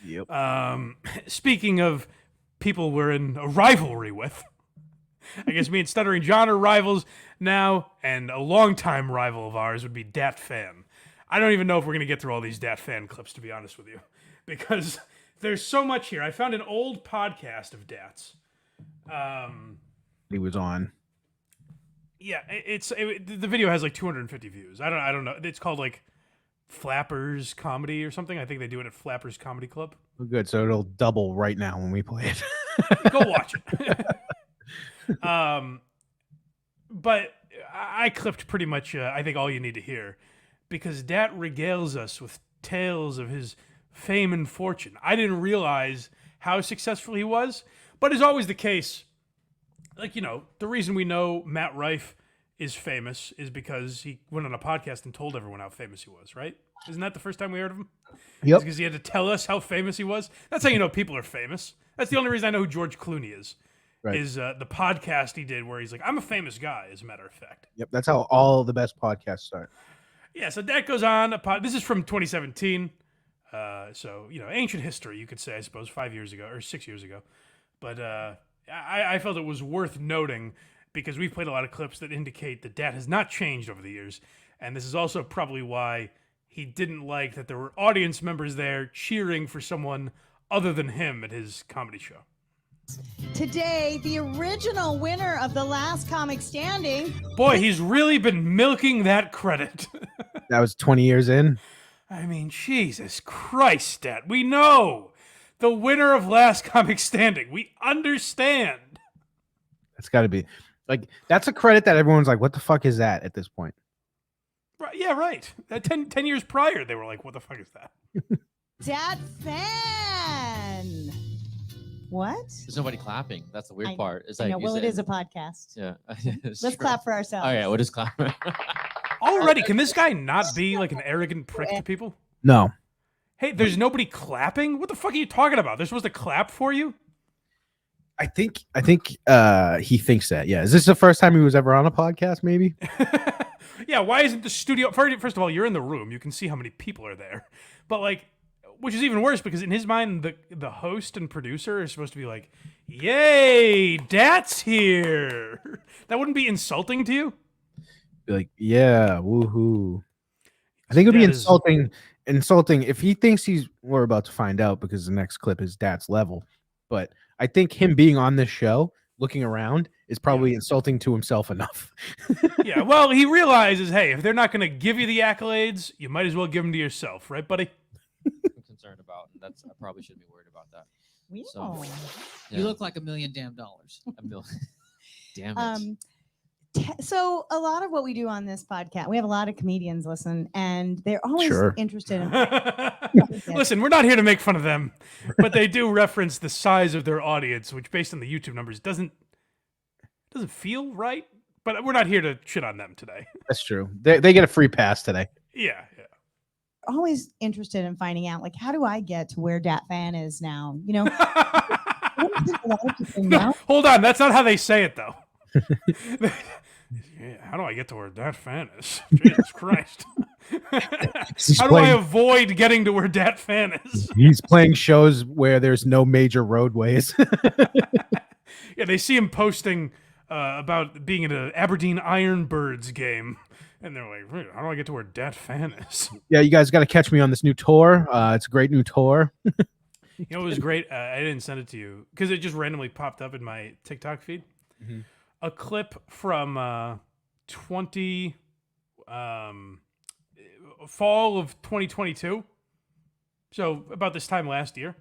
Yep. Speaking of people we're in a rivalry with, I guess me and Stuttering John are rivals now, and a longtime rival of ours would be Dat Phan. I don't even know if we're going to get through all these Dat Phan clips, to be honest with you, because there's so much here. I found an old podcast of Dat's. He was on. Yeah, the video has like 250 views. I don't know. It's called like Flappers Comedy or something. I think they do it at Flappers Comedy Club. Oh, good. So it'll double right now when we play it. Go watch it. But I clipped pretty much, I think, all you need to hear, because Dat regales us with tales of his fame and fortune. I didn't realize how successful he was, but as always the case, like, you know, the reason we know Matt Rife is famous is because he went on a podcast and told everyone how famous he was, right? Isn't that the first time we heard of him? Yep. Because he had to tell us how famous he was. That's how you know people are famous. That's the only reason I know who George Clooney is. Right. Is the podcast he did where he's like, I'm a famous guy, as a matter of fact. Yep. That's how all the best podcasts start. Yeah, so that goes on. This is from 2017. So, you know, ancient history, you could say, I suppose, 5 years ago or 6 years ago. But I felt it was worth noting because we've played a lot of clips that indicate that Dat has not changed over the years. And this is also probably why he didn't like that there were audience members there cheering for someone other than him at his comedy show. Today, the original winner of the last comic standing. Boy, he's really been milking that credit. That was 20 years in. I mean, Jesus Christ, Dat. We know the winner of last comic standing. We understand. That's got to be like, that's a credit that everyone's like, what the fuck is that at this point? Right, yeah, right. 10 years prior, they were like, what the fuck is that? Dat Phan. What? There's nobody clapping. That's the weird I part. It's I like, know. Well, it is a podcast. Yeah. Let's clap for ourselves. Oh yeah, we'll just clap. Already, can this guy not be like an arrogant prick to people? No. Hey, there's nobody clapping? What the fuck are you talking about? They're supposed to clap for you? I think he thinks that. Yeah. Is this the first time he was ever on a podcast? Maybe. Yeah. Why isn't the studio? First of all, you're in the room. You can see how many people are there. But like, which is even worse because in his mind, the host and producer are supposed to be like, "Yay, Dat's here." That wouldn't be insulting to you? Be like, yeah, woohoo. I think it'd be insulting if he thinks we're about to find out because the next clip is Dat's level. But I think him being on this show, looking around, is probably insulting to himself enough. Yeah, well, he realizes, hey, if they're not going to give you the accolades, you might as well give them to yourself, right, buddy? I'm concerned about. I probably shouldn't be worried about that. So, You look like $1 million damn dollars. $1 million. Damn it. So a lot of what we do on this podcast, we have a lot of comedians listen, and they're always interested in. Listen, we're not here to make fun of them, but they do reference the size of their audience, which based on the YouTube numbers doesn't feel right. But we're not here to shit on them today. That's true. They get a free pass today. Yeah. Always interested in finding out, like, how do I get to where Dat Phan is now? You know, no, hold on. That's not how they say it, though. Yeah, how do I get to where Dat Phan is? Jesus Christ. How do I avoid getting to where Dat Phan is? He's playing shows where there's no major roadways. Yeah, they see him posting about being at an Aberdeen Ironbirds game. And they're like, how do I get to where Dat Phan is? Yeah, you guys got to catch me on this new tour. It's a great new tour. You know, it was great. I didn't send it to you because it just randomly popped up in my TikTok feed. Mm-hmm. A clip from fall of 2022. So about this time last year,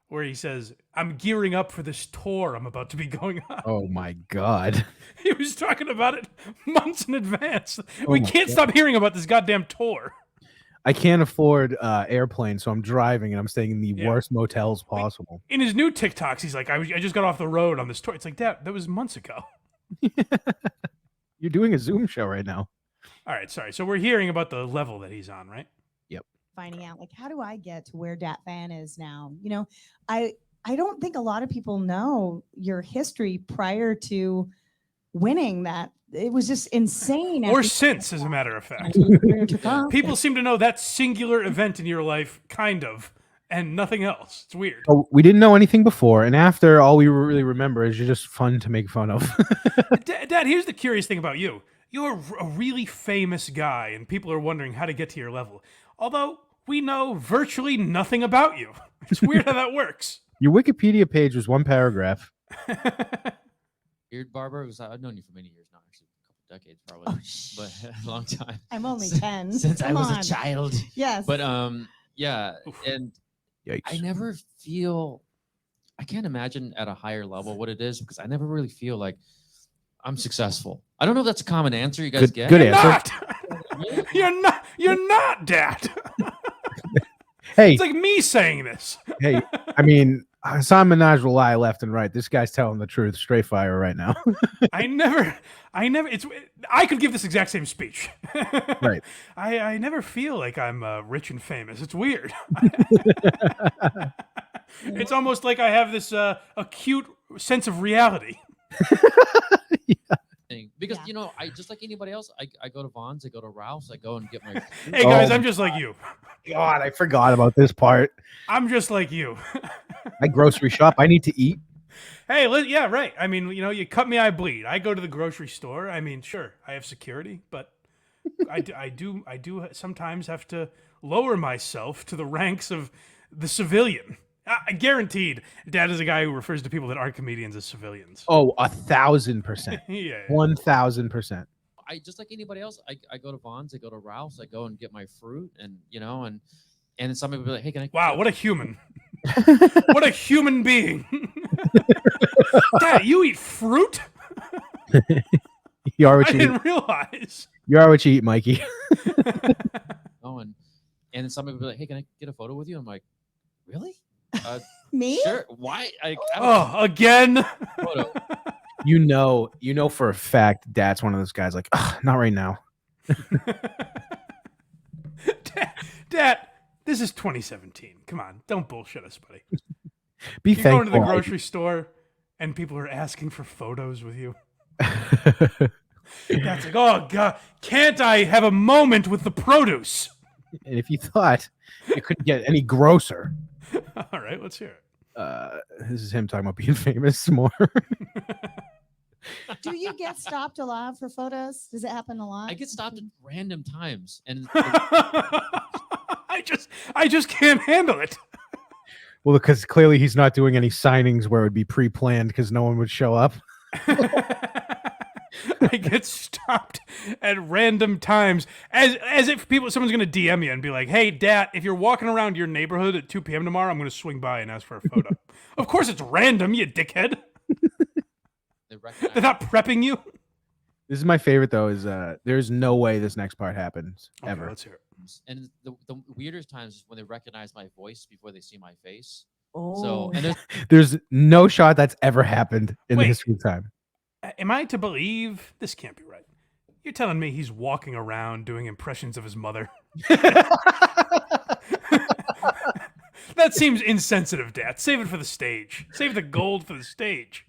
where he says, I'm gearing up for this tour I'm about to be going on. Oh my God. He was talking about it months in advance. We can't stop hearing about this goddamn tour. I can't afford airplane, so I'm driving and I'm staying in the worst motels possible. In his new TikToks, he's like, I just got off the road on this tour. It's like, that was months ago. You're doing a Zoom show right now. All right, sorry. So we're hearing about the level that he's on, right? Yep. Finding out, like, how do I get to where Dat Phan is now? You know, I don't think a lot of people know your history prior to winning that. It was just insane. Or since, as a matter of fact. People seem to know that singular event in your life, kind of, and nothing else. It's weird. Oh, we didn't know anything before, and after, all we really remember is you're just fun to make fun of. Dad, here's the curious thing about you. You're a really famous guy, and people are wondering how to get to your level. Although we know virtually nothing about you. It's weird how that works. Your Wikipedia page was one paragraph. Beard barber, because I've known you for many years now, actually a couple decades probably, but a long time. I'm only 10. Since I Come was on. a child. Yes. But yeah, and Yikes. I never feel. I can't imagine at a higher level what it is because I never really feel like I'm successful. I don't know if that's a common answer you guys get. Good You're answer. not. You're not, Dad. Hey, It's like me saying this. hey, I mean, Hassan Minaj will lie left and right. This guy's telling the truth, straight fire right now. I never, I could give this exact same speech. Right. I never feel like I'm rich and famous. It's weird. It's almost like I have this acute sense of reality. Because Yeah. you know, I just like anybody else. I go to Vaughn's, I go to Ralph's, I go and get my. Hey guys, Oh. I'm just like you. God, I forgot about this part. I'm just like you. I grocery shop. I need to eat. Hey, yeah, right. I mean, you know, you cut me, I bleed. I go to the grocery store. I mean, sure, I have security, but I do sometimes have to lower myself to the ranks of the civilian. Guaranteed, Dad is a guy who refers to people that aren't comedians as civilians. Oh, 1,000%. Yeah. 1,000%. I just like anybody else. I go to Vaughn's, I go to Ralph's, I go and get my fruit, and you know, and some people be like, hey, can I? Wow, what a human! What a human being! Dad, you eat fruit? You are I what you eat. didn't realize. You are what you eat, Mikey. Oh, and then some people be like, hey, can I get a photo with you? I'm like, really? Me? Sure. Why? I have Oh, again? a photo. You know for a fact Dad's one of those guys like, not right now. Dad, this is 2017. Come on, don't bullshit us, buddy. Be You're going to the thankful. grocery store and people are asking for photos with you. Dad's like, oh, God, can't I have a moment with the produce? And if you thought it couldn't get any grosser, All right, let's hear it. this is him talking about being famous more. Do you get stopped a lot for photos? Does it happen a lot? I get stopped at random times, and I just can't handle it. Well, because clearly he's not doing any signings where it would be pre-planned because no one would show up. I get stopped at random times as if someone's gonna DM you and be like, "Hey, Dad, if you're walking around your neighborhood at 2 p.m. tomorrow, I'm gonna swing by and ask for a photo." Of course, it's random, you dickhead. they recognize. They're not prepping you. This is my favorite though. Is there's no way this next part happens Okay, ever. let's hear it. And the weirdest times is when they recognize my voice before they see my face. Oh. So and There's no shot that's ever happened in the Wait. history of time. Am I to believe this can't be right? You're telling me he's walking around doing impressions of his mother? That seems insensitive, Dad. Save it for the stage. Save the gold for the stage.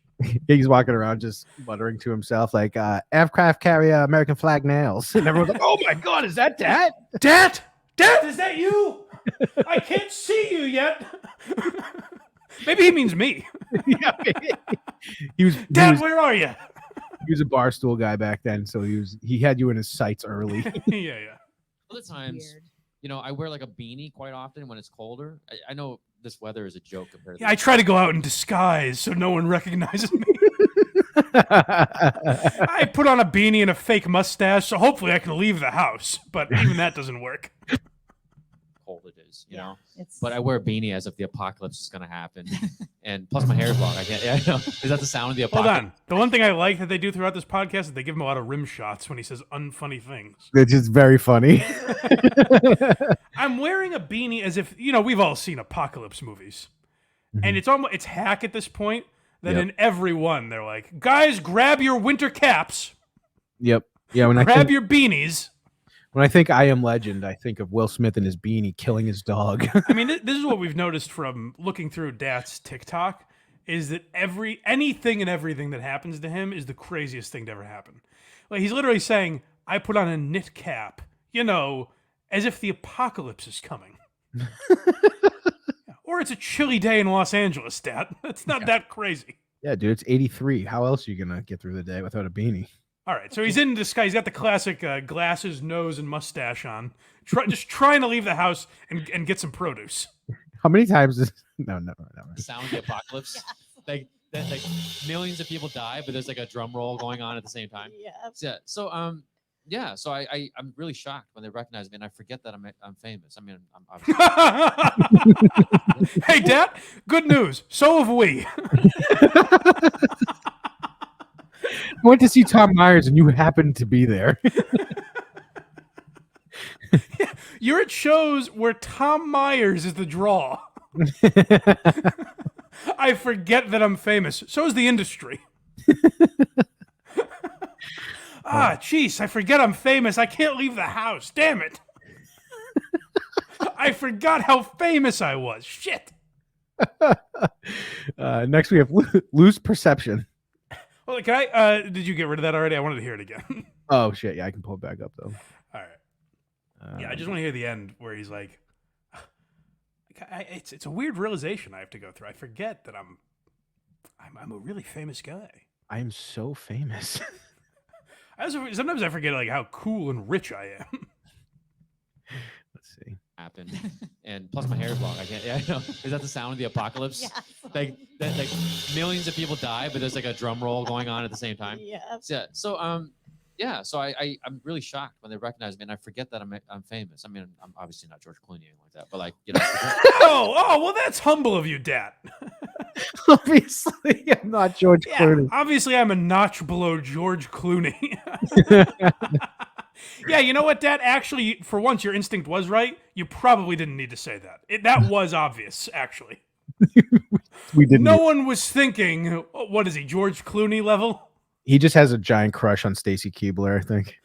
He's walking around just muttering to himself like, aircraft carrier, American flag nails. And everyone's like, oh my God, is that Dad? Dad, is that you? I can't see you yet. Maybe he means me. Yeah, he was Dad, where are you? he was a barstool guy back then, so he had you in his sights early. Yeah. other times, Weird. you know, I wear like a beanie quite often when it's colder. I know this weather is a joke compared to Yeah, I try to go out in disguise so no one recognizes me. I put on a beanie and a fake mustache, so hopefully I can leave the house. But even that doesn't work. cold it is, you Yeah, know. it's But I wear a beanie as if the apocalypse is gonna happen, and plus my hair is long. I can't. Yeah, I know. Is that the sound of the Hold apocalypse? on. The one thing I like that they do throughout this podcast is they give him a lot of rim shots when he says unfunny things. It's just very funny. I'm wearing a beanie as if, you know, we've all seen apocalypse movies. And it's hack at this point that Yep. in every one they're like, guys, grab your winter caps, Yep. Yeah. grab your beanies. When I think I Am Legend, I think of Will Smith and his beanie killing his dog. I mean, this is what we've noticed from looking through Dat's TikTok is that anything and everything that happens to him is the craziest thing to ever happen. Like he's literally saying, I put on a knit cap, you know, as if the apocalypse is coming. it's a chilly day in Los Angeles, Dad. It's not that crazy. Yeah, dude, it's 83. How else are you gonna get through the day without a beanie? All right, so he's in disguise. He's got the classic glasses, nose, and mustache on. Just trying to leave the house and get some produce. How many times is no. Sound of the apocalypse. Like millions of people die, but there's like a drum roll going on at the same time. Yeah. So I'm really shocked when they recognize me, and I forget that I'm famous. I mean, I'm obviously Hey, Dad, good news. So have we. I went to see Tom Myers, and you happened to be there. You're at shows where Tom Myers is the draw. I forget that I'm famous. So is the industry. Jeez, I forget I'm famous. I can't leave the house. Damn it. I forgot how famous I was. Shit. Next, we have Lose Perception. Well, can I? Did you get rid of that already? I wanted to hear it again. Oh, shit. Yeah, I can pull it back up, though. All right. Yeah, I just want to hear the end where he's like, it's a weird realization I have to go through. I forget that I'm a really famous guy. I'm so famous. Sometimes I forget like how cool and rich I am. Let's see. happen. And plus my hair is long. I can't. Yeah, I know. Is that the sound of the apocalypse? Like millions of people die, but there's like a drum roll going on at the same time. So I'm really shocked when they recognize me, and I forget that I'm famous. I mean, I'm obviously not George Clooney or anything like that, but like, you know. well, that's humble of you, Dad. Obviously, I'm not George Clooney. Obviously, I'm a notch below George Clooney. Yeah, you know what, Dad? Actually, for once, your instinct was right. You probably didn't need to say that. That was obvious, actually. We didn't. No one was thinking, what is he, George Clooney level? He just has a giant crush on Stacy Keibler, I think.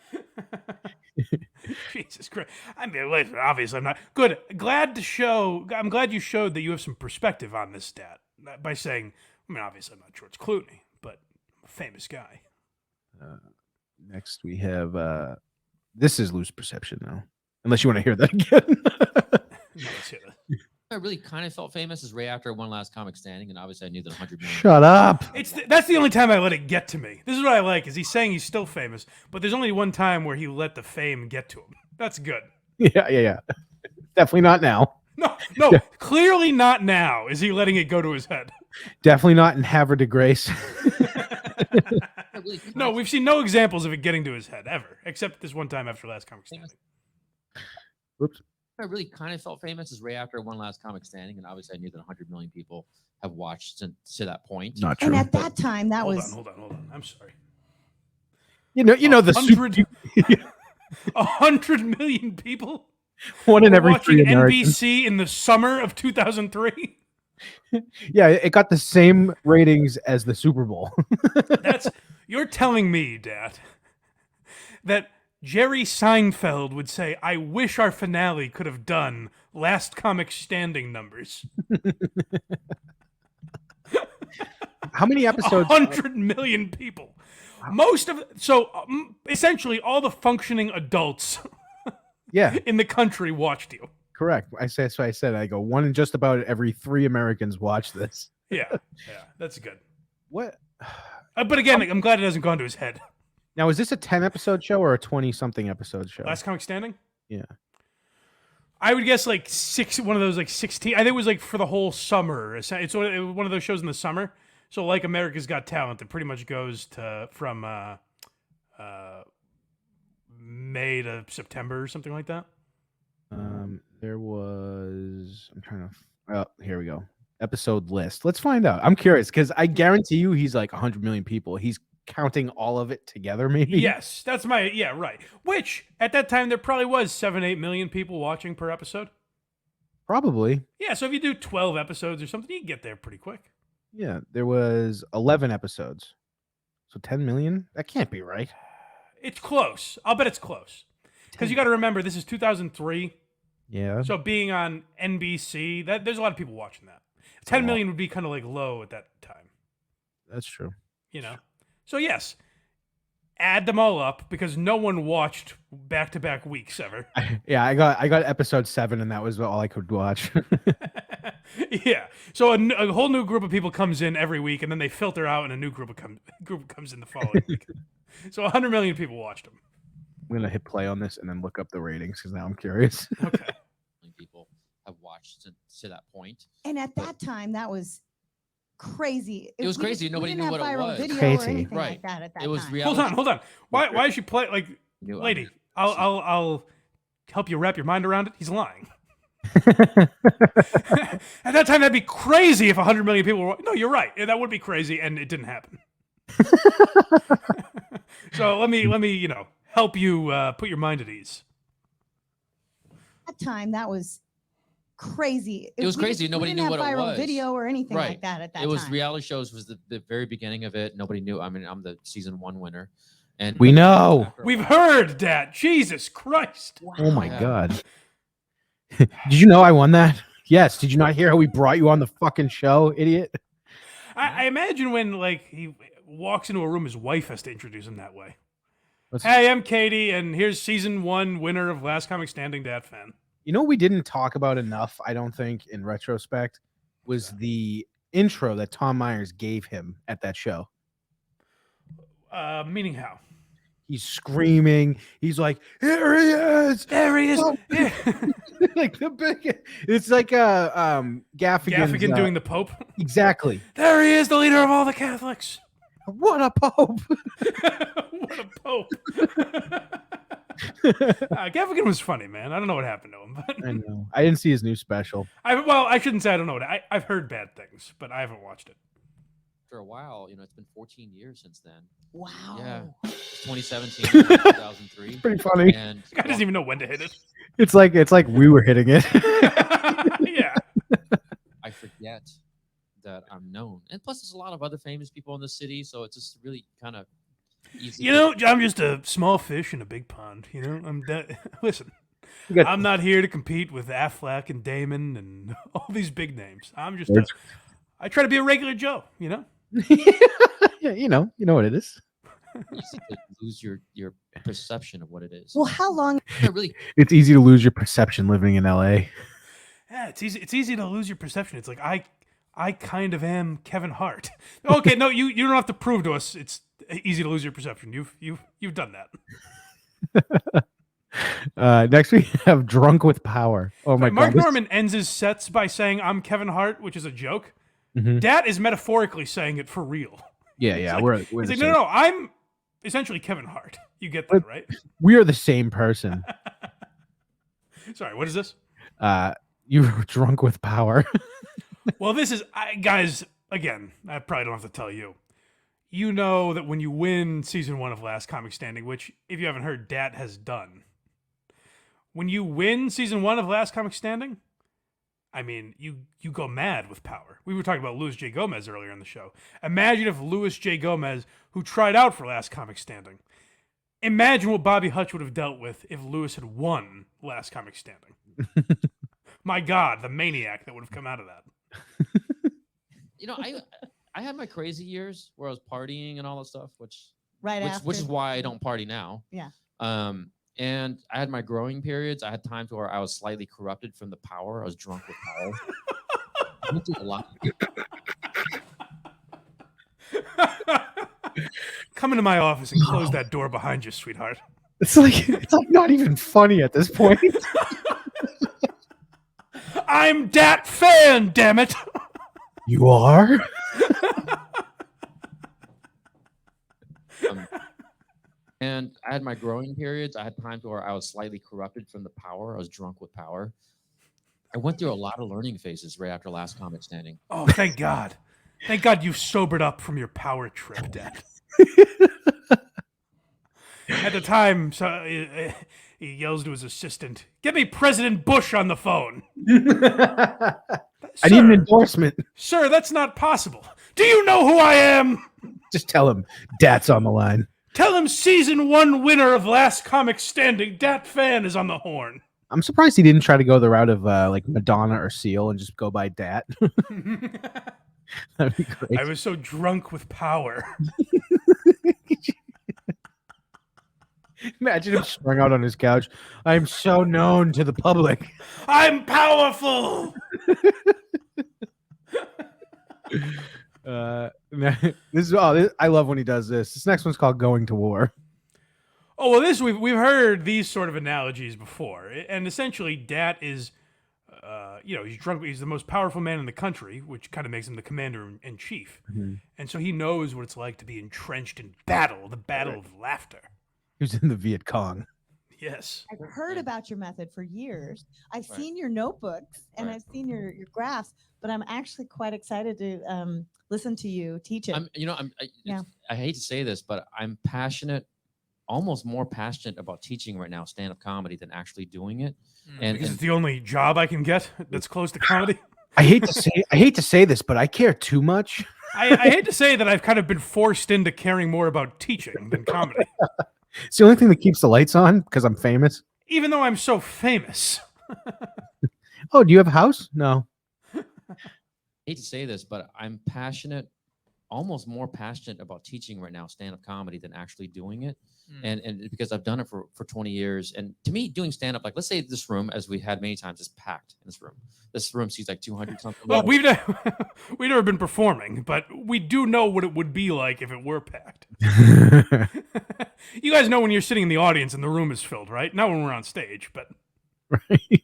Jesus Christ. I mean, listen, obviously I'm not. Good. I'm glad you showed that you have some perspective on this, Dad, by saying, I mean, obviously I'm not George Clooney, but I'm a famous guy. Next we have, this is Loose Perception, though. Unless you want to hear that again. No, let's hear that. I really kind of felt famous is right after One Last Comic Standing, and obviously I knew that 100 million. Shut up. That's the only time I let it get to me. This is what I like, is he's saying he's still famous, but there's only one time where he let the fame get to him. That's good. Yeah. Definitely not now. No, clearly not now is he letting it go to his head. Definitely not in Havre de Grace. No, we've seen no examples of it getting to his head, ever, except this one time after Last Comic Standing. Whoops. I really kind of felt famous is right after One Last Comic Standing, and obviously I knew that 100 million people have watched to that point. Not true. And at that time, that was. Hold on. I'm sorry. You know the 100 million people. One in every watching 3 Americans. NBC in the summer of 2003. Yeah, it got the same ratings as the Super Bowl. You're telling me, Dad, that Jerry Seinfeld would say, I wish our finale could have done Last Comic Standing numbers. How many episodes? 100 million people. Essentially all the functioning adults in the country watched you. Correct. That's why I said, I go, one in just about every 3 Americans watch this. Yeah, that's good. What? But again, I'm glad it hasn't gone to his head. Now, is this a 10-episode show or a 20-something episode show? Last Comic Standing? Yeah. I would guess like one of those like 16. I think it was like for the whole summer. It's one of those shows in the summer. So like America's Got Talent, it pretty much goes from May to September or something like that. There was. I'm trying to. Oh, here we go. Episode list. Let's find out. I'm curious because I guarantee you he's like 100 million people. He's counting all of it together, maybe. Yes, that's right. Which at that time there probably was 7-8 million people watching per episode. Probably. Yeah, so if you do 12 episodes or something, you can get there pretty quick. Yeah, there was 11 episodes. So 10 million? That can't be right. It's close. I'll bet it's close. Because you got to remember, this is 2003. Yeah. So being on NBC, there's a lot of people watching that. 10 million would be kind of like low at that time. That's true. You know? So yes, add them all up because no one watched back-to-back weeks ever. Yeah, I got episode 7, and that was all I could watch. Yeah. So a whole new group of people comes in every week, and then they filter out, and a new group comes in the following week. So 100 million people watched them. I'm gonna hit play on this and then look up the ratings because now I'm curious. Okay. People have watched to that point. And at that time, that was crazy. It was We crazy. didn't- Nobody we didn't knew have what it viral was. video or Crazy. anything Right. like that at that It was time. reality. Hold on. Why is she play like, lady? I'll help you wrap your mind around it. He's lying. At that time, that'd be crazy if 100 million people were. No, you're right. That would be crazy, and it didn't happen. So let me help you put your mind at ease. At that time, that was crazy. It was We crazy. didn't- Nobody we knew didn't what have it viral was. video or anything Right. like that at that It was time. reality shows was the very beginning of it. Nobody knew. I mean, I'm the season 1 winner, and We know. after a We've while- heard that. Jesus Christ. Oh my Yeah. god. Did you know I won that? Yes. Did you not hear how we brought you on the fucking show, idiot? I imagine when like he walks into a room, his wife has to introduce him that way. Let's- Hey, I'm Katie, and here's season 1 winner of Last Comic Standing, Dat Phan. You know what we didn't talk about enough, I don't think, in retrospect, was the intro that Tom Myers gave him at that show. Meaning how? He's screaming. He's like, "Here he is!" There he is. Oh. Yeah. Like the big. It's like Gaffigan Gaffigan doing the Pope. exactly. There he is, the leader of all the Catholics. What a pope! What a Pope. Gaffigan was funny, man. I don't know what happened to him, but I know. I didn't see his new special. I shouldn't say I don't know. I've heard bad things, but I haven't watched it. After a while, it's been 14 years since then. Wow. Yeah. It's 2017, 2003, Pretty funny. and This guy doesn't even know when to hit it. It's like we were hitting it. Yeah. I forget that I'm known. And plus, there's a lot of other famous people in the city, so it's just really kind of easy. You know, I'm just a small fish in a big pond. Listen, You got- I'm not here to compete with Affleck and Damon and all these big names. I'm just I try to be a regular Joe, yeah, you know what it is. easy to lose your perception of what it is. Well, how long? I really It's easy to lose your perception living in LA. Yeah, it's easy to lose your perception. It's like I kind of am Kevin Hart. Okay, no, you don't have to prove to us it's easy to lose your perception. You've done that. Next we have Drunk with Power. Oh my Mark god. Norman ends his sets by saying I'm Kevin Hart, which is a joke. Mhm. Dat is metaphorically saying it for real. Yeah, like- we're He's the like, same. no, I'm essentially Kevin Hart. You get that, right? We are the same person. Sorry, what is this? You're drunk with power. Well, this is, guys, again, I probably don't have to tell you. You know that when you win season 1 of Last Comic Standing, which, if you haven't heard, Dat has done. When you win season 1 of Last Comic Standing, I mean, you go mad with power. We were talking about Louis J. Gomez earlier in the show. Imagine if Louis J. Gomez, who tried out for Last Comic Standing, imagine what Bobby Hutch would have dealt with if Louis had won Last Comic Standing. My God, the maniac that would have come out of that. I had my crazy years where I was partying and all that stuff, which After. is why I don't party now. Yeah. And I had my growing periods. I had times where I was slightly corrupted from the power. I was drunk with power. I went through a lot. Come into my office and close that door behind you, sweetheart. It's like not even funny at this point. I'm Dat Phan, damn it! You are? And I had my growing periods. I had times where I was slightly corrupted from the power. I was drunk with power. I went through a lot of learning phases right after Last Comic Standing. Oh, thank God. Thank God you sobered up from your power trip, Dad. At the time, so he yells to his assistant, "Get me President Bush on the phone." I need an endorsement. Sir, that's not possible. Do you know who I am? Just tell him Dat's on the line. Tell him season 1 winner of Last Comic Standing, Dat Phan, is on the horn. I'm surprised he didn't try to go the route of like Madonna or Seal and just go by Dat. That'd be great. I was so drunk with power. Imagine him strung out on his couch. I'm so known to the public. I'm powerful. I love when he does this. This next one's called Going to War. Oh well, this we've heard these sort of analogies before, and essentially, Dat is, he's drunk. He's the most powerful man in the country, which kind of makes him the commander in chief, and so he knows what it's like to be entrenched in battle, the battle of laughter. He was in the Viet Cong. Yes, I've heard about your method for years. I've seen your notebooks and I've seen your graphs, but I'm actually quite excited to listen to you teach it. I hate to say this, but I'm passionate. Almost more passionate about teaching right now stand-up comedy than actually doing it, and because it's the only job I can get that's close to comedy. I hate to say this, but I care too much. I hate to say that I've kind of been forced into caring more about teaching than comedy. It's the only thing that keeps the lights on because I'm famous. Even though I'm so famous. Oh, do you have a house? No. I hate to say this, but I'm passionate. Almost more passionate about teaching right now stand-up comedy than actually doing it, and because I've done it for 20 years, and to me doing stand-up, like let's say this room, as we had many times, is packed in this room seats like 200 something. Well, we've never been performing, but we do know what it would be like if it were packed. You guys know when you're sitting in the audience and the room is filled, right? Not when we're on stage, but Right.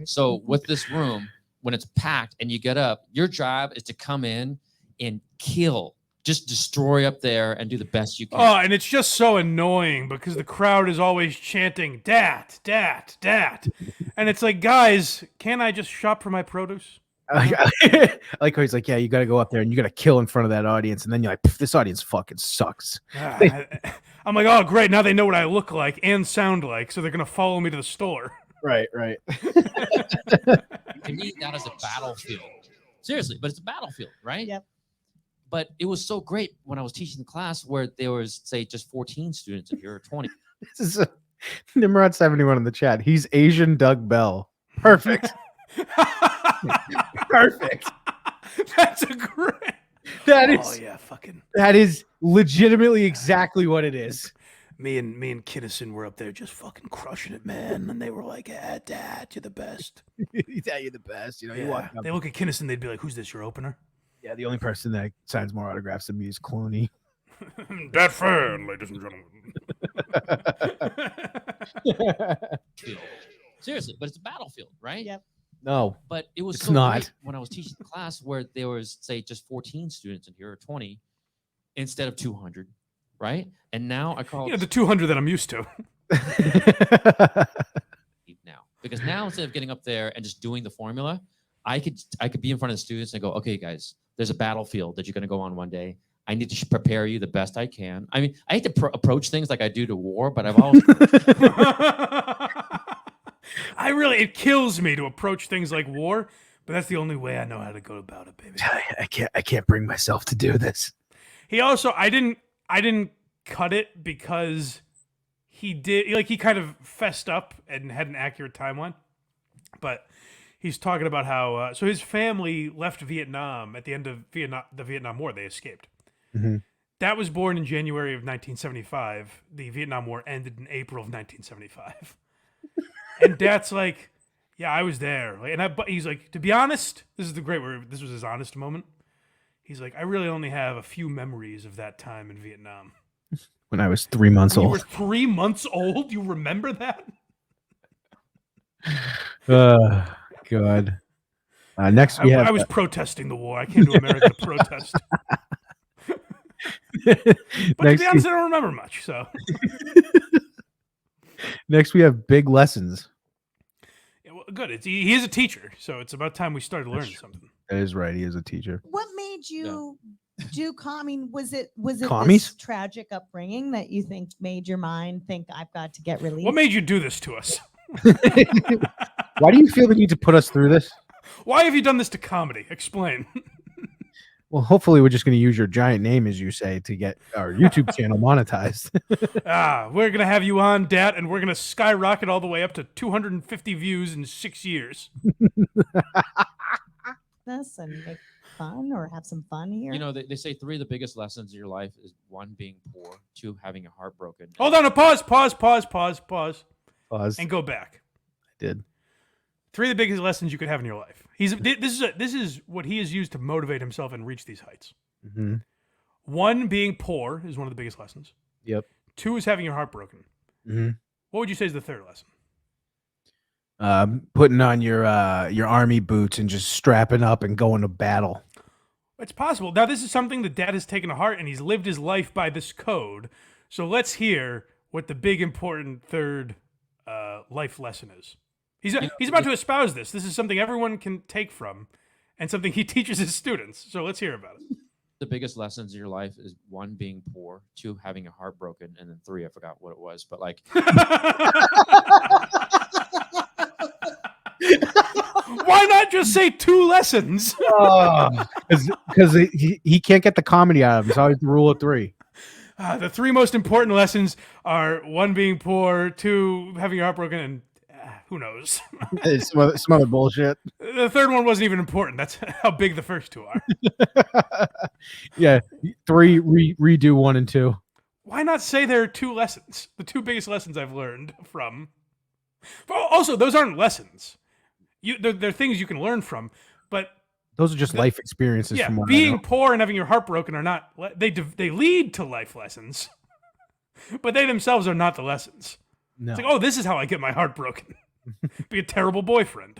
So with this room, when it's packed and you get up, your job is to come in and kill, just destroy up there and do the best you can. Oh, and it's just so annoying because the crowd is always chanting Dat, Dat, Dat. And it's like, guys, can't I just shop for my produce? I like how he's like, yeah, you got to go up there and you got to kill in front of that audience. And then you're like, this audience fucking sucks. I'm like, oh, great. Now they know what I look like and sound like, so they're going to follow me to the store. Right. To me, that is a battlefield. Seriously, but it's a battlefield, right? Yep. But it was so great when I was teaching the class where there was, say, just 14 students in here or 20. This is Nimrod 71 in the chat. He's Asian Doug Bell. Perfect. Perfect. That's a great. That is. Oh yeah, fucking. That is legitimately exactly what it is. Me and Kinnison were up there just fucking crushing it, man. And they were like, Dad, you're the best. Yeah, you're the best. You know, you walk up. They look at Kinnison, they'd be like, who's this, your opener? Yeah, the only person that signs more autographs than me is Clooney. Dat Phan, ladies and gentlemen. Seriously, but it's a battlefield, right? Yep. No, But it was it's so not. great when I was teaching the class where there was, say, just 14 students in here or 20 instead of 200, right? And now I call The 200 that I'm used to. now, because now instead of getting up there and just doing the formula, I could be in front of the students and go, okay, guys, there's a battlefield that you're going to go on one day. I need to prepare you the best I can. I mean, I hate to approach things like I do to war, but I've always. It kills me to approach things like war, but that's the only way I know how to go about it, baby. I can't bring myself to do this. He also, I didn't cut it because he did, like, he kind of fessed up and had an accurate timeline, but he's talking about how, so his family left Vietnam at the end of the Vietnam War. They escaped. Mm-hmm. That was born in January of 1975. The Vietnam War ended in April of 1975. And Dad's like, yeah, I was there. But he's like, to be honest, this is the great word. This was his honest moment. He's like, I really only have a few memories of that time in Vietnam. When I was 3 months old. You were 3 months old? You remember that? God. Next we have. I was protesting the war. I came to America to protest. But to be honest, I don't remember much. So next we have big lessons. yeah, well, good. He is a teacher, so it's about time we started learning something. That is right. He is a teacher. What made you do comedy? Was it Commies? this tragic upbringing that you think made your mind think I've got to get relief? What made you do this to us? Why do you feel the need to put us through this? Why have you done this to comedy? Explain. Well, hopefully we're just going to use your giant name, as you say, to get our YouTube channel monetized. We're going to have you on, Dat, and we're going to skyrocket all the way up to 250 views in 6 years. this and make fun or have some fun here? You know, they say 3 of the biggest lessons in your life is 1, being poor, 2, having your heart broken. Hold on, pause, Pause. and go back. I did. 3 of the biggest lessons you could have in your life. This is what he has used to motivate himself and reach these heights. Mm-hmm. 1, being poor is one of the biggest lessons. Yep. 2 is having your heart broken. Mm-hmm. What would you say is the 3rd lesson? Putting on your army boots and just strapping up and going to battle. It's possible. Now, this is something that Dad has taken to heart, and he's lived his life by this code. So let's hear what the big, important 3rd life lesson is. He's about to espouse this. This is something everyone can take from, and something he teaches his students. So let's hear about it. The biggest lessons in your life is 1, being poor, 2, having your heart broken, and then 3, I forgot what it was, but like. Why not just say 2 lessons? Because he can't get the comedy out of him. It's always the rule of 3. The 3 most important lessons are 1, being poor, 2, having your heart broken, and who knows? Some other bullshit. The 3rd one wasn't even important. That's how big the first 2 are. Yeah, 3 redo 1 and 2. Why not say there are 2 lessons? The 2 biggest lessons I've learned from. But also, those aren't lessons. They're things you can learn from, but those are just life experiences. Yeah, from what being poor and having your heart broken are not. They lead to life lessons, but they themselves are not the lessons. No. It's like, oh, this is how I get my heart broken. Be a terrible boyfriend.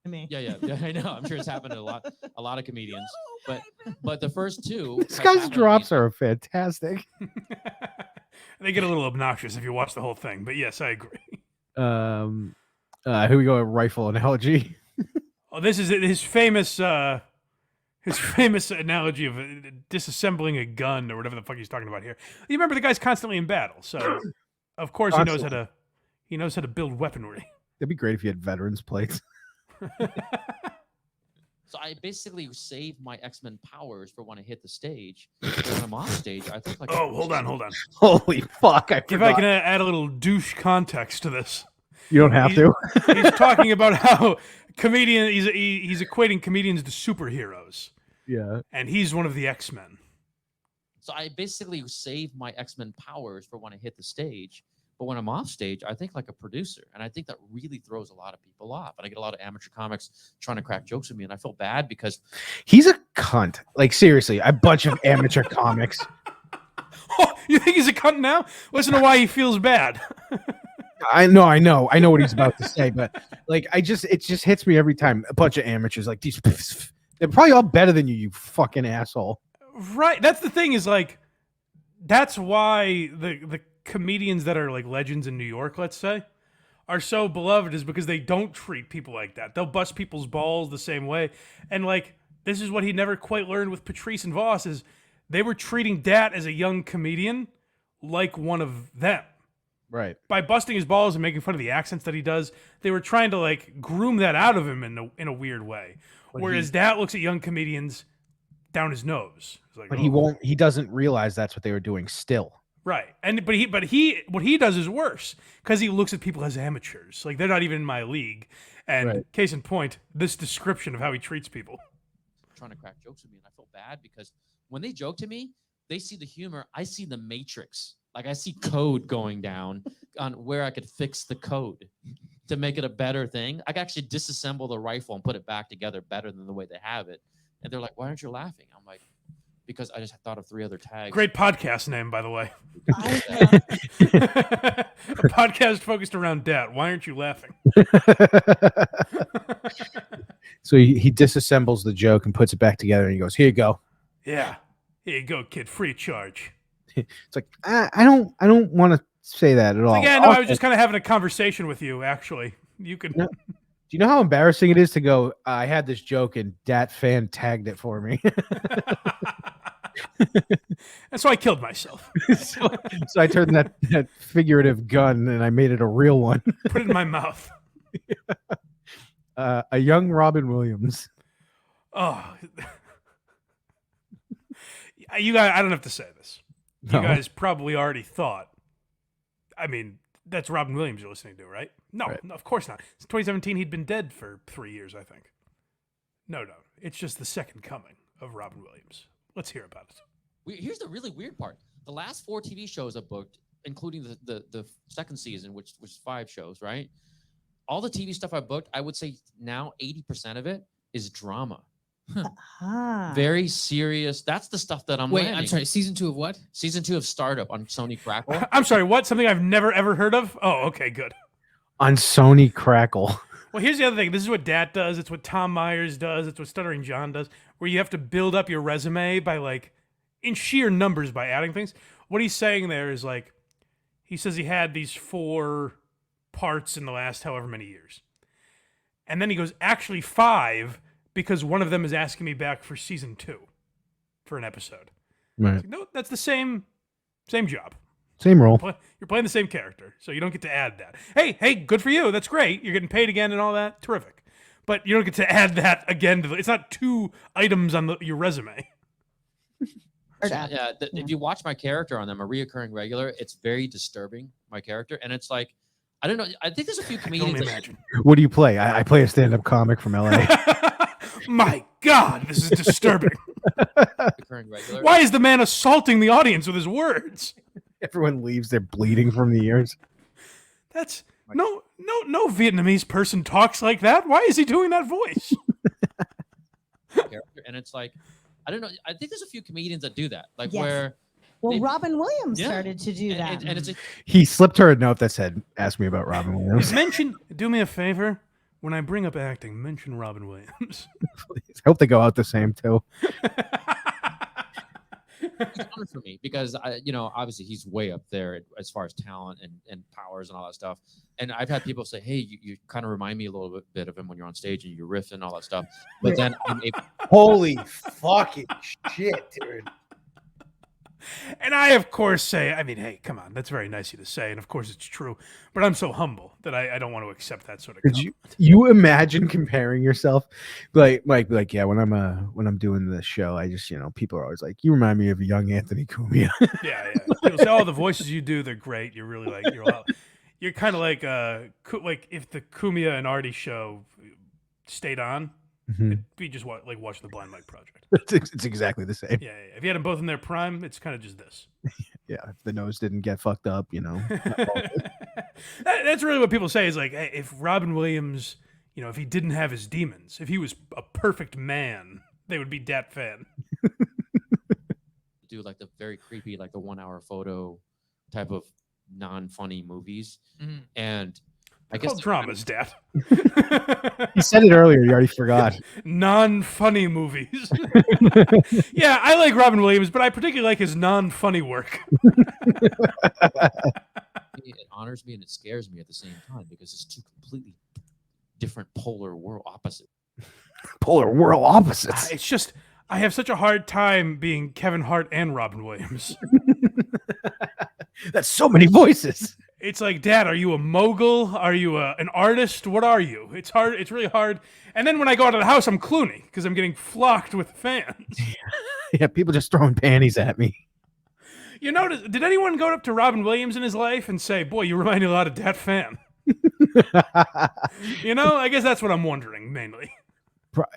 Me. Yeah, I know. I'm sure it's happened to a lot of comedians. But the first 2. This guy's drops are fantastic. They get a little obnoxious if you watch the whole thing, but yes, I agree. Here we go. A rifle analogy. Oh, this is his famous analogy of disassembling a gun or whatever the fuck he's talking about here. You remember the guy's constantly in battle, so of course he knows how to build weaponry. It'd be great if you had veterans plates. So I basically save my X-Men powers for when I hit the stage. When I'm off stage, I think like. Oh, hold on. Holy fuck! If I can add a little douche context to this. You don't have to. He's talking about how he's equating comedians to superheroes. Yeah. And he's one of the X-Men. So I basically save my X-Men powers for when I hit the stage. But when I'm off stage, I think like a producer. And I think that really throws a lot of people off. And I get a lot of amateur comics trying to crack jokes with me. And I feel bad because he's a cunt. Like, seriously, a bunch of amateur comics. Oh, you think he's a cunt now? Listen to why he feels bad. I know what he's about to say, but like, it just hits me every time. A bunch of amateurs, like these, they're probably all better than you fucking asshole. Right. That's the thing is like, that's why the comedians that are like legends in New York, let's say, are so beloved is because they don't treat people like that. They'll bust people's balls the same way. And like, this is what he never quite learned with Patrice and Voss is they were treating Dat as a young comedian like one of them. Right. By busting his balls and making fun of the accents that he does, they were trying to like groom that out of him in a weird way. But whereas Dat looks at young comedians down his nose. Like, but he doesn't realize that's what they were doing still. Right. And but he what he does is worse because he looks at people as amateurs. Like they're not even in my league. And case in point, this description of how he treats people. Trying to crack jokes with me, and I feel bad because when they joke to me, they see the humor. I see the matrix. Like I see code going down on where I could fix the code to make it a better thing. I could actually disassemble the rifle and put it back together better than the way they have it. And they're like, "Why aren't you laughing?" I'm like, "Because I just thought of 3 other tags." Great podcast name, by the way. A podcast focused around Dat. Why aren't you laughing? So he disassembles the joke and puts it back together, and he goes, "Here you go." Yeah, here you go, kid. Free of charge. It's like I don't want to say that at all. Like, yeah, no, I was just kind of having a conversation with you. Actually, you can. Do you know how embarrassing it is to go? I had this joke and Dat Phan tagged it for me. And so I killed myself. so I turned that figurative gun and I made it a real one. Put it in my mouth. A young Robin Williams. Oh, you guys! I don't have to say this. You guys probably already thought. I mean, that's Robin Williams you're listening to, right? No, right. No, of course not. Since 2017, he'd been dead for 3 years, I think. No. It's just the second coming of Robin Williams. Let's hear about it. Here's the really weird part. The last 4 TV shows I booked, including the second season, which was 5 shows, right? All the TV stuff I booked, I would say now 80% of it is drama. Very serious. That's the stuff that I'm Wait, landing. I'm sorry. Season 2 of what? Season 2 of Startup on Sony Crackle. I'm sorry, what? Something I've never ever heard of? Oh, okay, good. On Sony Crackle. Well, here's the other thing. This is what Dat does. It's what Tom Myers does. It's what Stuttering John does, where you have to build up your resume by like in sheer numbers by adding things. What he's saying there is like, he says he had these 4 parts in the last however many years. And then he goes, actually 5, because one of them is asking me back for season 2 for an episode. Right. Like, no, that's the same job. Same role. You're playing the same character, so you don't get to add that. Hey, good for you. That's great. You're getting paid again and all that. Terrific. But you don't get to add that again. It's not 2 items on your resume. If you watch my character on them, a reoccurring regular, it's very disturbing, my character. And it's like, I don't know. I think there's a few comedians. Imagine. What do you play? I play a stand-up comic from LA. My God, this is disturbing. Reoccurring regular. Why is the man assaulting the audience with his words? Everyone leaves. They're bleeding from the ears. That's no Vietnamese person talks like that. Why is he doing that voice? And it's like, I don't know. I think there's a few comedians that do that, like Yes. where. Well, Robin Williams started to do that. And it's He slipped her a note that said, "Ask me about Robin Williams." Do me a favor. When I bring up acting, mention Robin Williams. Please. I hope they go out the same too. it's fun for me because obviously he's way up there as far as talent and powers and all that stuff. And I've had people say, "Hey, you kind of remind me a little bit of him when you're on stage and you're riffing and all that stuff." But then Holy fucking shit, dude. And I, of course, say, I mean, hey, come on, that's very nice of you to say, and of course it's true. But I'm so humble that I don't want to accept that sort of compliment. You imagine comparing yourself, like yeah, when I'm doing this show, I just people are always like, you remind me of a young Anthony Cumia. Yeah. People say, oh, the voices you do, they're great. You're really like you're kind of like if the Cumia and Artie show stayed on. It'd be just watch the Blind Mike Project. It's exactly the same. Yeah. If you had them both in their prime, it's kind of just this. Yeah, if the nose didn't get fucked up, That's really what people say is like, hey, if Robin Williams, if he didn't have his demons, if he was a perfect man, they would be Dat Phan. Do like the very creepy, like the 1-hour photo type of non-funny movies, and I guess dramas, Dad. You said it earlier. You already forgot. Non-funny movies. Yeah, I like Robin Williams, but I particularly like his non-funny work. It honors me and it scares me at the same time because it's 2 completely different polar world opposites. Polar world opposites. It's just I have such a hard time being Kevin Hart and Robin Williams. That's so many voices. It's like, Dad, are you a mogul? Are you an artist? What are you? It's hard. It's really hard. And then when I go out of the house, I'm Clooney because I'm getting flocked with fans. Yeah, people just throwing panties at me. You notice? Did anyone go up to Robin Williams in his life and say, "Boy, you remind me a lot of Dat Phan"? I guess that's what I'm wondering mainly.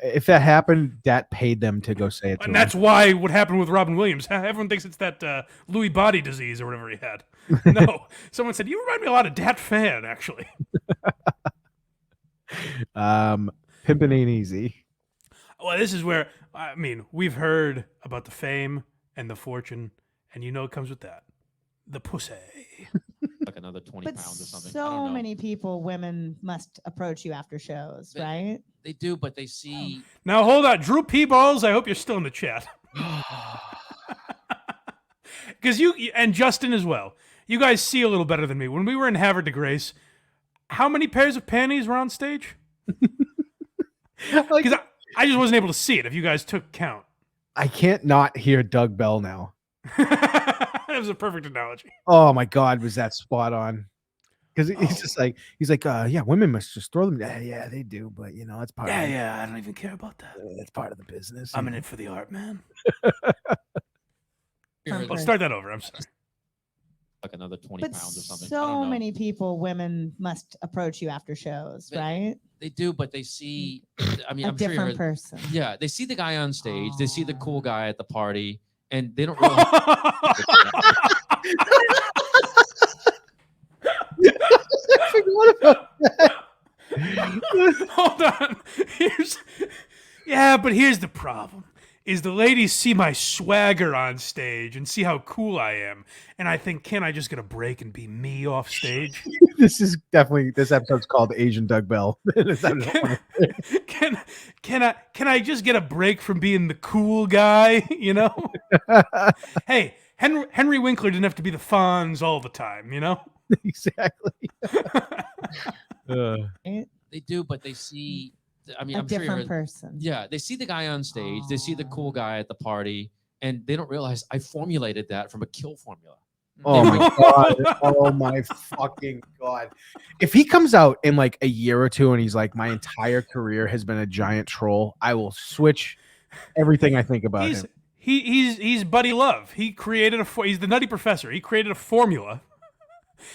If that happened, Dat paid them to go say it to him. And that's why what happened with Robin Williams. Everyone thinks it's that Lewy body disease or whatever he had. No, someone said, you remind me a lot of Dat Phan, actually. Pimpin' ain't easy. Well, this is where, we've heard about the fame and the fortune, and it comes with that. The pussy. Like another 20 But pounds or something. I so don't know. many women must approach you after shows, right? They do, but they see. Now, hold on. Drew P-Balls, I hope you're still in the chat. Because you, and Justin as well, you guys see a little better than me. When we were in Havre de Grace, how many pairs of panties were on stage? Because I just wasn't able to see it if you guys took count. I can't not hear Doug Bell now. That was a perfect analogy. Oh my God, was that spot on? Because he's just like, yeah, women must just throw them. Yeah, they do, but it's part. Yeah, I don't even care about that. It's part of the business. I'm in it for the art, man. Okay. Let's start that over. I'm sorry. like another 20 But pounds or something. I so don't know. many women must approach you after shows, They- right? They do, but they see. I mean, A I'm sure you different heard. person. Yeah, they see the guy on stage. They see the cool Oh. guy at the party, and they don't realize. I forgot about that. Hold on. Here's the problem. Is the ladies see my swagger on stage and see how cool I am, and I think, can I just get a break and be me off stage? This episode's called Asian Doug Bell. Can I just get a break from being the cool guy? You know? Hey, Henry Winkler didn't have to be the Fonz all the time. You know? Exactly. They do, but they see. I mean, A I'm sure you different heard. person. Yeah, they see the guy on stage. They see the cool guy at the party, and they don't realize I formulated that from a kill formula. Oh my god. Oh my fucking god. If he comes out in like a year or two and he's like, my entire career has been a giant troll, I will switch everything I think about him. He's Buddy Love. He created he's the Nutty Professor. He created a formula.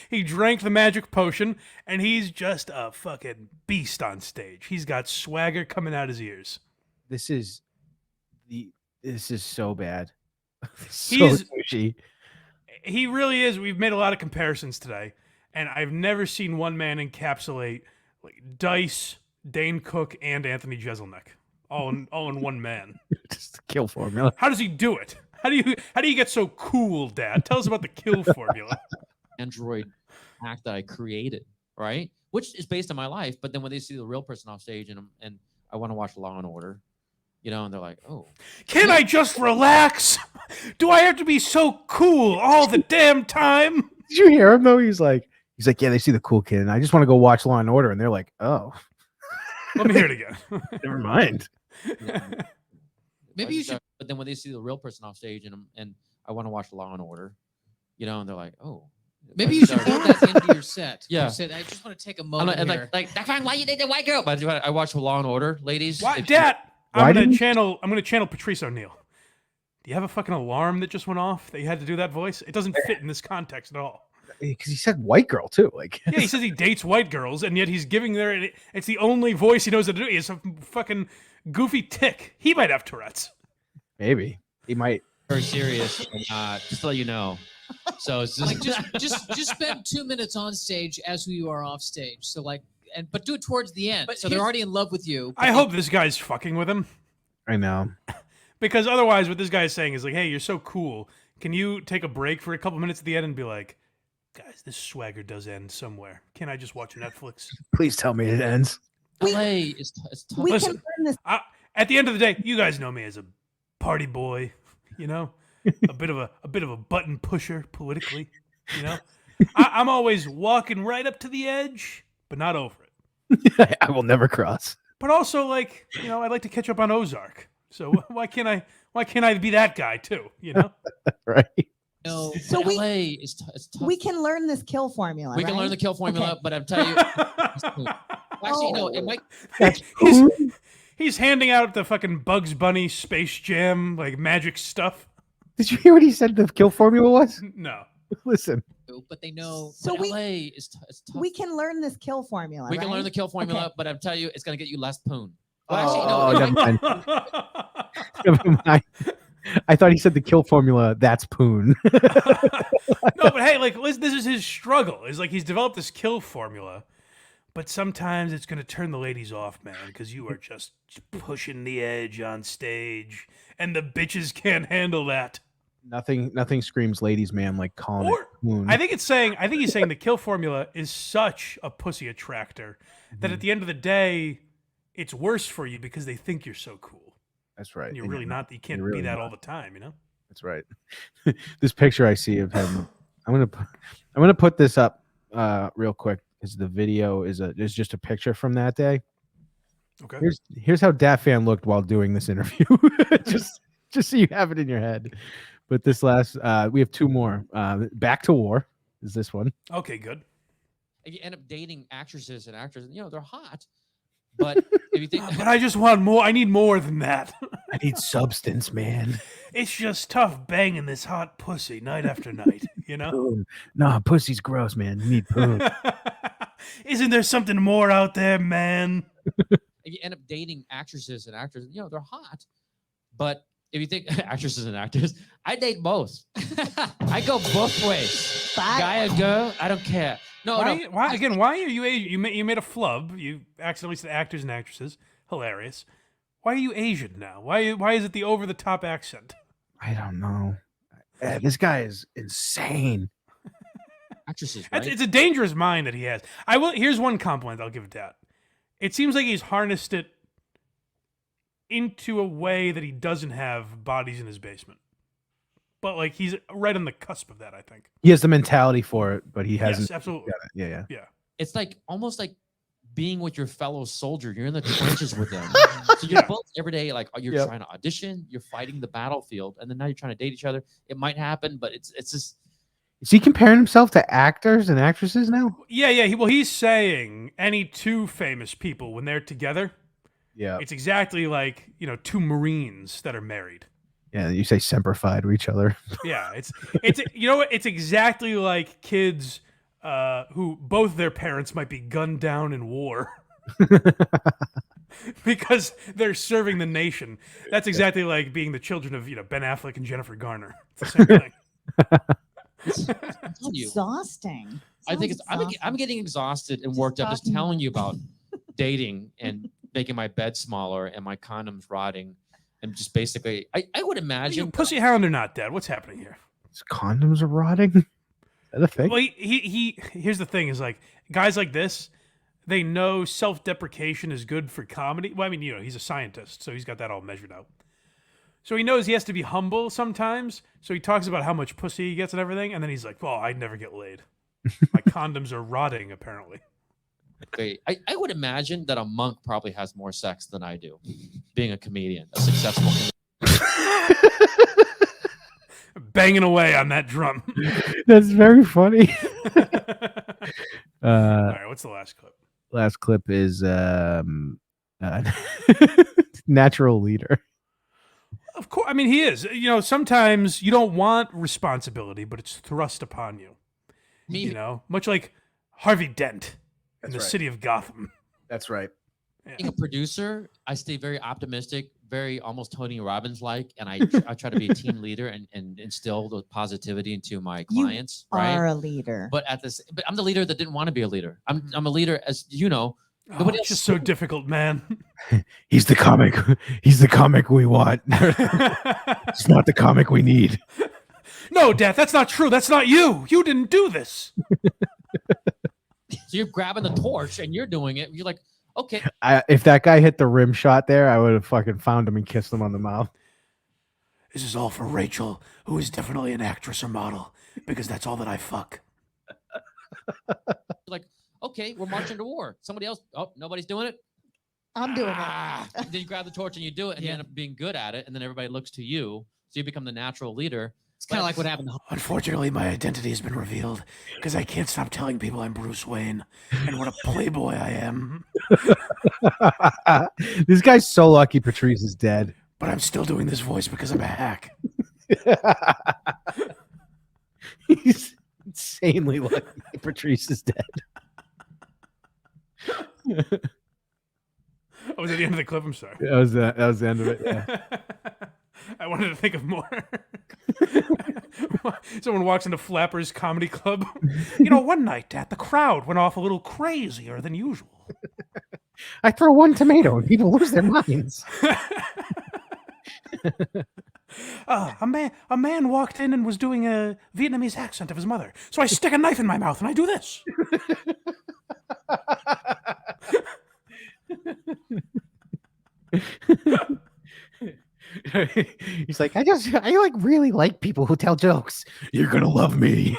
He drank the magic potion, and he's just a fucking beast on stage. He's got swagger coming out his ears. This is so bad. So He's- douchey. He really is. We've made a lot of comparisons today, and I've never seen one man encapsulate like Dice, Dane Cook, and Anthony Jeselnik all in one man. Just a kill formula. How does he do it? How do you get so cool, Dad? Tell us about the kill formula. Android act that I created, right? Which is based on my life. But then when they see the real person off stage and I want to watch Law and Order, you know, and they're like, oh, Can I just relax? Do I have to be so cool all the damn time? Did you hear him though? He's like, yeah, they see the cool kid, and I just want to go watch Law and Order, and they're like, oh, Let me hear it again. never mind. Maybe you should. But then when they see the real person off stage and I want to watch Law and Order, you know, and they're like, oh. Maybe you should build that into your set. Yeah. You said, I just want to take a I'm moment like, here. Dat Phan, why you date the white girl? But I watch Law and Order, ladies. Why, If- Dad? Why I'm gonna didn't- channel Patrice O'Neill. Do you have a fucking alarm that just went off that you had to do that voice? It doesn't fit in this context at all. Because he said white girl too. Like, Yeah, he says he dates white girls, and yet he's giving it's the only voice he knows how to do. He's a fucking goofy tick. He might have Tourette's. maybe he might. Very serious, just to let you know. So it's just Like just spend 2 minutes on stage as who you are off stage. So like, but do it towards the end. But So they're here's- already in love with you. I hope this guy's fucking with him, I know. because otherwise, what this guy is saying is like, "Hey, you're so cool. Can you take a break for a couple minutes at the end and be like, guys, this swagger does end somewhere. Can I just watch Netflix?" Please tell me it ends. LA is tough. We Listen. can learn this. At the end of the day, you guys know me as a party boy, you know, a bit of a button pusher politically, you know. I'm always walking right up to the edge, but not over it. I will never cross. But also, like, you know, I'd like to catch up on Ozark. So why can't I be that guy too? You know. Right. No, So we- LA is tough. We can learn this kill formula. We can learn the right? kill formula, Okay. but I'm telling you, actually, no, it might. He's handing out the fucking Bugs Bunny Space Jam like magic stuff. Did you hear what he said the kill formula was? No. Listen. but they know. So we LA is tough. we can learn this kill formula. We can right? learn the kill formula, Okay. but I'm telling you, it's gonna get you less poon. Oh, Well, actually, no, never it mind. no, Never mind. I thought he said the kill formula. That's poon. but hey, like this is his struggle. Is like he's developed this kill formula, but sometimes it's gonna turn the ladies off, man, because you are just pushing the edge on stage, and the bitches can't handle that. Nothing screams ladies man like calling Or- it poon. I think he's saying the kill formula is such a pussy attractor that at the end of the day, it's worse for you because they think you're so cool. That's right. And you're And really not. You can't you're really be that not. all the time, you know. That's right. This picture I see of him, I'm gonna put this up real quick because the video is just a picture from that day. Okay. Here's how Dat Phan looked while doing this interview. just so you have it in your head. But this last we have two more. Back to War is this one. Okay. Good. you end up dating actresses and actors, you know, they're hot. But if you think, But I just want more. I need more than that. I need substance, man. It's just tough banging this hot pussy night after night. You know? Poon. Nah, pussy's gross, man. You need poon. Isn't there something more out there, man? You end up dating actresses and actors. You know, they're hot, but if you think actresses and actors, I date both. I go both ways. Guy or girl, I don't care. No, no. Why are you Asian? You made a flub. You accidentally said actors and actresses. Hilarious. Why are you Asian now? Why is it the over the top accent? I don't know. This guy is insane. Actresses, right? It's a dangerous mind that he has. Here's one compliment I'll give Dad. It seems like he's harnessed it into a way that he doesn't have bodies in his basement. But like he's right on the cusp of that, I think. He has the mentality for it, but he hasn't. Yes, absolutely. got it. Yeah. It's like almost like being with your fellow soldier. You're in the trenches with them. So you're both every day, like you're trying to audition, you're fighting the battlefield, and then now you're trying to date each other. It might happen, but it's just. Is he comparing himself to actors and actresses now? Yeah. He's saying any two famous people when they're together, it's exactly like two Marines that are married. Yeah, you say semper fi to each other. Yeah, it's it's exactly like kids who both their parents might be gunned down in war because they're serving the nation. That's exactly like being the children of Ben Affleck and Jennifer Garner. It's the same thing. Exhausting. I think I'm getting exhausted and worked up just telling you about dating and making my bed smaller and my condoms rotting. And just basically, I would imagine. Pussy hound or not, Dad? What's happening here? His condoms are rotting. Is that a thing? Well, here's the thing: is like guys like this, they know self-deprecation is good for comedy. Well, I mean, he's a scientist, so he's got that all measured out. So he knows he has to be humble sometimes. So he talks about how much pussy he gets and everything, and then he's like, "Well, I never get laid. My condoms are rotting, apparently." I would imagine that a monk probably has more sex than I do, being a comedian, a successful comedian. Banging away on that drum. That's very funny. All right, what's the last clip? Last clip is natural leader. Of course, I mean he is. Sometimes you don't want responsibility, but it's thrust upon you. Much like Harvey Dent. In the city of Gotham. That's right. Being a producer, I stay very optimistic, very almost Tony Robbins-like, and I try to be a team leader and instill the positivity into my clients. You right? are a leader. But but I'm the leader that didn't want to be a leader. I'm a leader, as you know. Nobody else. Just so difficult, man. He's the comic. He's the comic we want. It's not the comic we need. No, Dad, that's not true. That's not you. You didn't do this. So you're grabbing the torch and you're doing it. You're like, okay. If that guy hit the rim shot there, I would have fucking found him and kissed him on the mouth. This is all for Rachel, who is definitely an actress or model, because that's all that I fuck. Like, okay, we're marching to war. Somebody else, nobody's doing it? I'm doing it. Then you grab the torch and you do it, and you end up being good at it, and then everybody looks to you. So you become the natural leader. It's kind of like what happened to. Unfortunately, my identity has been revealed because I can't stop telling people I'm Bruce Wayne and what a playboy I am. This guy's so lucky Patrice is dead. But I'm still doing this voice because I'm a hack. He's insanely lucky Patrice is dead. Oh, was that the end of the clip? I'm sorry. That was the end of it. Yeah. I wanted to think of more. Someone walks into Flapper's Comedy Club. One night, Dad, the crowd went off a little crazier than usual. I throw one tomato and people lose their minds. A man walked in and was doing a Vietnamese accent of his mother. So I stick a knife in my mouth and I do this. He's like, I really like people who tell jokes. You're gonna love me.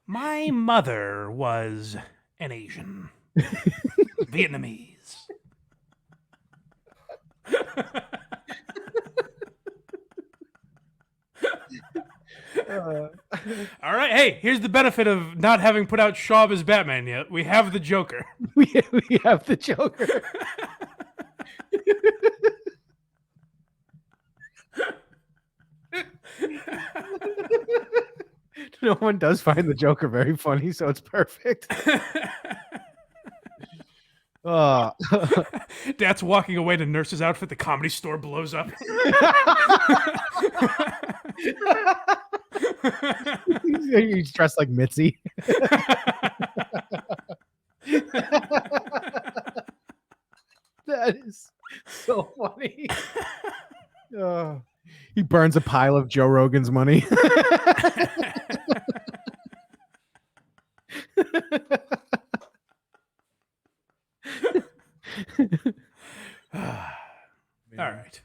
My mother was an Asian. Vietnamese. All right. Hey, here's the benefit of not having put out Shaw as Batman yet. We have the Joker. we have the Joker. No one does find the Joker very funny, so it's perfect. Dad's walking away to nurse's outfit. The Comedy Store blows up. He's dressed like Mitzi. That is so funny. He burns a pile of Joe Rogan's money. All right.